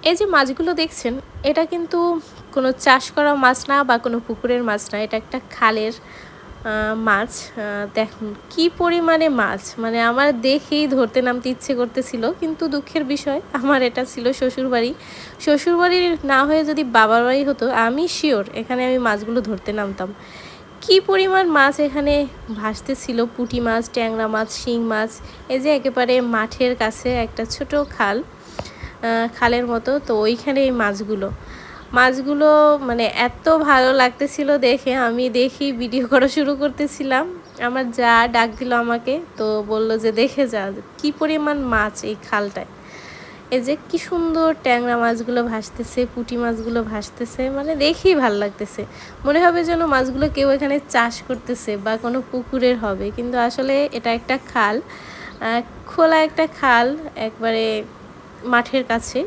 এই যে মাছগুলো দেখছেন, এটা কিন্তু কোনো চাষ করা মাছ না বা কোনো পুকুরের মাছ না, এটা একটা খালের মাছ। দেখুন কি পরিমাণে মাছ, মানে আমার দেখেই ধরতে নামতে ইচ্ছে করতেছিল, কিন্তু দুঃখের বিষয় আমার এটা ছিল শ্বশুরবাড়ি। শ্বশুরবাড়ি না হয়ে যদি বাবার বাড়ি হতো, আমি শিওর এখানে আমি মাছগুলো ধরতে নামতাম। কি পরিমাণ মাছ এখানে ভাসতেছিল, পুঁটি মাছ, ট্যাংরা মাছ, শিং মাছ। এই যে একেবারে মাঠের কাছে একটা ছোট খাল, খালের মতো, তো ওইখানে এই মাছগুলো মানে এত ভালো লাগতেছিল দেখে, আমি দেখি ভিডিও করা শুরু করতেছিলাম। আমার যা ডাক দিল আমাকে, তো বলল যে দেখে যা কি পরিমাণ মাছ এই খালটায়। এই যে কি সুন্দর ট্যাংরা মাছগুলো ভাসতেছে, পুঁটি মাছগুলো ভাসতেছে, মানে দেখেই ভাল লাগতেছে। মনে হবে যেন মাছগুলো কেউ এখানে চাষ করতেছে বা কোনো পুকুরের হবে, কিন্তু আসলে এটা একটা খাল, খোলা একটা খাল, একবারে মাঠের কাছে।